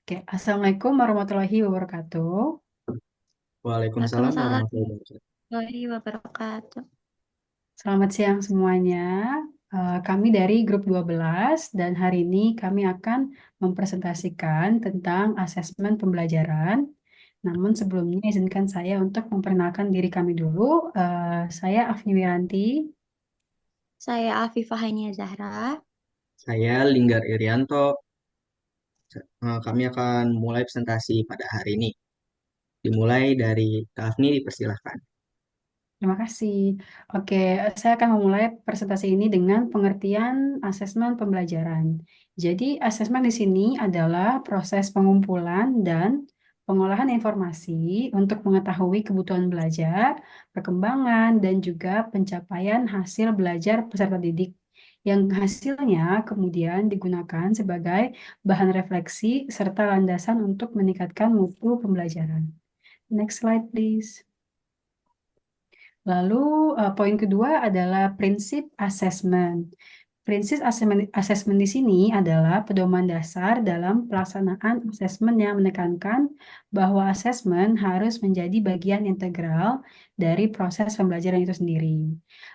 Oke, Assalamualaikum warahmatullahi wabarakatuh. Waalaikumsalam Waalaikumsalam warahmatullahi wabarakatuh. warahmatullahi wabarakatuh. Selamat siang semuanya. Kami dari grup 12 dan hari ini kami akan mempresentasikan tentang asesmen pembelajaran. Namun sebelumnya izinkan saya untuk memperkenalkan diri kami dulu. Saya Afni Wiranti. Saya Afifah Hania Zahra. Saya Linggar Irianto. Kami akan mulai presentasi pada hari ini. Dimulai dari Kak Afni, dipersilahkan. Terima kasih. Oke, saya akan memulai presentasi ini dengan pengertian asesmen pembelajaran. Jadi, asesmen di sini adalah proses pengumpulan dan pengolahan informasi untuk mengetahui kebutuhan belajar, perkembangan, dan juga pencapaian hasil belajar peserta didik, yang hasilnya kemudian digunakan sebagai bahan refleksi serta landasan untuk meningkatkan mutu pembelajaran. Next slide, please. Lalu poin kedua adalah prinsip asesmen. Prinsip asesmen di sini adalah pedoman dasar dalam pelaksanaan asesmen yang menekankan bahwa asesmen harus menjadi bagian integral dari proses pembelajaran itu sendiri.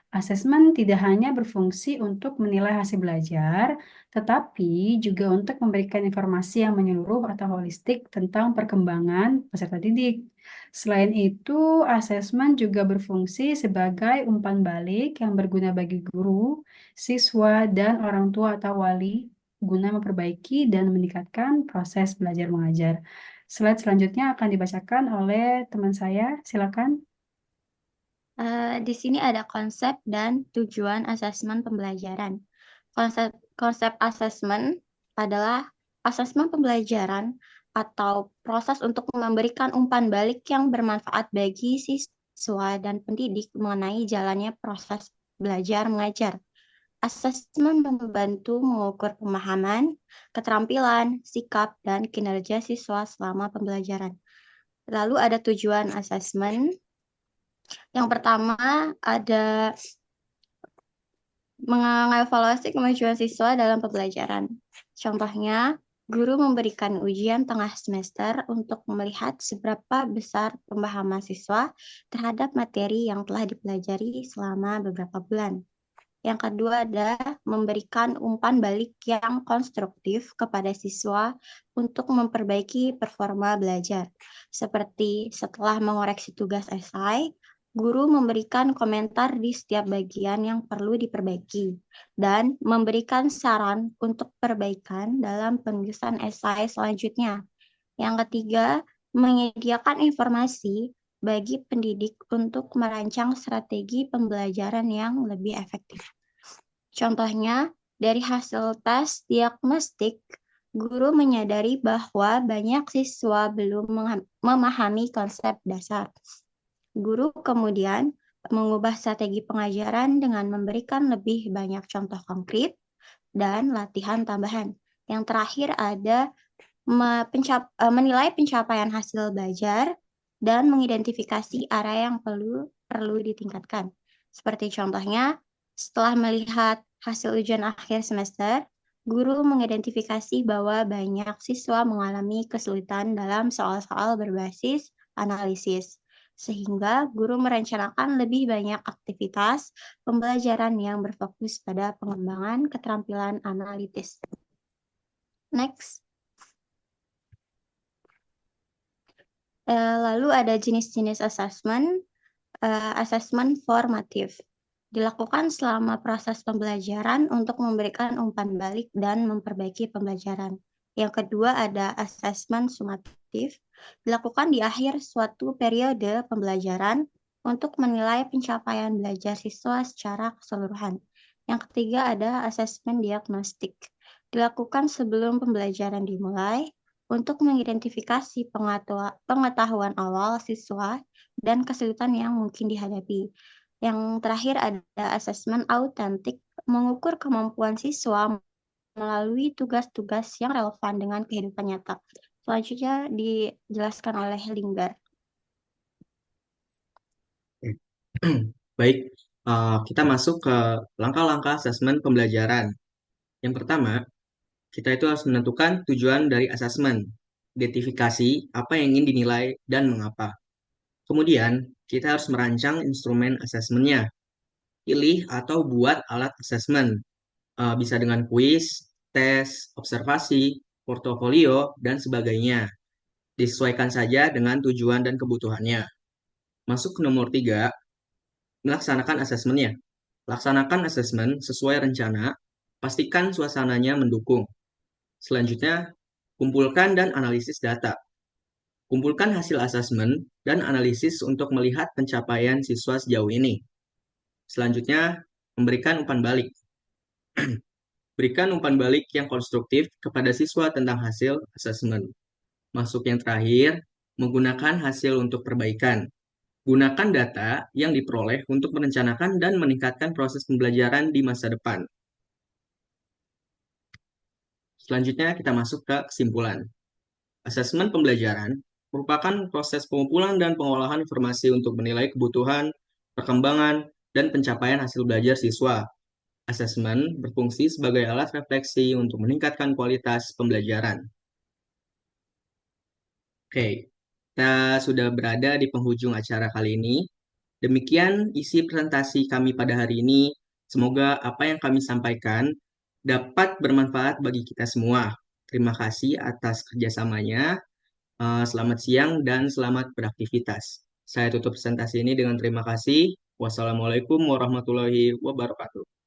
Asesmen tidak hanya berfungsi untuk menilai hasil belajar, tetapi juga untuk memberikan informasi yang menyeluruh atau holistik tentang perkembangan peserta didik. Selain itu, asesmen juga berfungsi sebagai umpan balik yang berguna bagi guru, siswa, dan orang tua atau wali guna memperbaiki dan meningkatkan proses belajar mengajar. Slide selanjutnya akan dibacakan oleh teman saya. Silakan. Di sini ada konsep dan tujuan asesmen pembelajaran. Konsep konsep asesmen adalah asesmen pembelajaran atau proses untuk memberikan umpan balik yang bermanfaat bagi siswa dan pendidik mengenai jalannya proses belajar mengajar. Asesmen membantu mengukur pemahaman, keterampilan, sikap, dan kinerja siswa selama pembelajaran. Lalu ada tujuan asesmen. Yang pertama ada mengevaluasi kemajuan siswa dalam pembelajaran. Contohnya, guru memberikan ujian tengah semester untuk melihat seberapa besar pemahaman siswa terhadap materi yang telah dipelajari selama beberapa bulan. Yang kedua ada memberikan umpan balik yang konstruktif kepada siswa untuk memperbaiki performa belajar. Seperti setelah mengoreksi tugas esai, guru memberikan komentar di setiap bagian yang perlu diperbaiki dan memberikan saran untuk perbaikan dalam penulisan esai selanjutnya. Yang ketiga, menyediakan informasi bagi pendidik untuk merancang strategi pembelajaran yang lebih efektif. Contohnya, dari hasil tes diagnostik, guru menyadari bahwa banyak siswa belum memahami konsep dasar. Guru kemudian mengubah strategi pengajaran dengan memberikan lebih banyak contoh konkret dan latihan tambahan. Yang terakhir ada menilai pencapaian hasil belajar dan mengidentifikasi area yang perlu ditingkatkan. Seperti contohnya, setelah melihat hasil ujian akhir semester, guru mengidentifikasi bahwa banyak siswa mengalami kesulitan dalam soal-soal berbasis analisis, sehingga guru merencanakan lebih banyak aktivitas pembelajaran yang berfokus pada pengembangan keterampilan analitis. Next. Lalu ada jenis-jenis assessment, assessment formatif. Dilakukan selama proses pembelajaran untuk memberikan umpan balik dan memperbaiki pembelajaran. Yang kedua ada assessment sumatif, dilakukan di akhir suatu periode pembelajaran untuk menilai pencapaian belajar siswa secara keseluruhan. Yang ketiga ada assessment diagnostik, dilakukan sebelum pembelajaran dimulai untuk mengidentifikasi pengetahuan awal siswa dan kesulitan yang mungkin dihadapi. Yang terakhir ada asesmen autentik, mengukur kemampuan siswa melalui tugas-tugas yang relevan dengan kehidupan nyata. Selanjutnya dijelaskan oleh Linggar. Baik, kita masuk ke langkah-langkah asesmen pembelajaran. Yang pertama, kita itu harus menentukan tujuan dari asesmen. identifikasi apa yang ingin dinilai dan mengapa. Kemudian, kita harus merancang instrumen asesmennya. Pilih atau buat alat asesmen. Bisa dengan kuis, tes, observasi, portofolio, dan sebagainya. Disesuaikan saja dengan tujuan dan kebutuhannya. Masuk ke nomor 3, melaksanakan asesmennya. Laksanakan asesmen sesuai rencana, pastikan suasananya mendukung. Selanjutnya, kumpulkan dan analisis data. Kumpulkan hasil asesmen dan analisis untuk melihat pencapaian siswa sejauh ini. Selanjutnya, memberikan umpan balik. Berikan umpan balik yang konstruktif kepada siswa tentang hasil asesmen. Masuk yang terakhir, menggunakan hasil untuk perbaikan. Gunakan data yang diperoleh untuk merencanakan dan meningkatkan proses pembelajaran di masa depan. Selanjutnya kita masuk ke kesimpulan. Asesmen pembelajaran merupakan proses pengumpulan dan pengolahan informasi untuk menilai kebutuhan, perkembangan, dan pencapaian hasil belajar siswa. Asesmen berfungsi sebagai alat refleksi untuk meningkatkan kualitas pembelajaran. Oke, kita sudah berada di penghujung acara kali ini. Demikian isi presentasi kami pada hari ini. Semoga apa yang kami sampaikan dapat bermanfaat bagi kita semua. Terima kasih atas kerjasamanya. Selamat siang dan selamat beraktivitas. Saya tutup presentasi ini dengan terima kasih. Wassalamualaikum warahmatullahi wabarakatuh.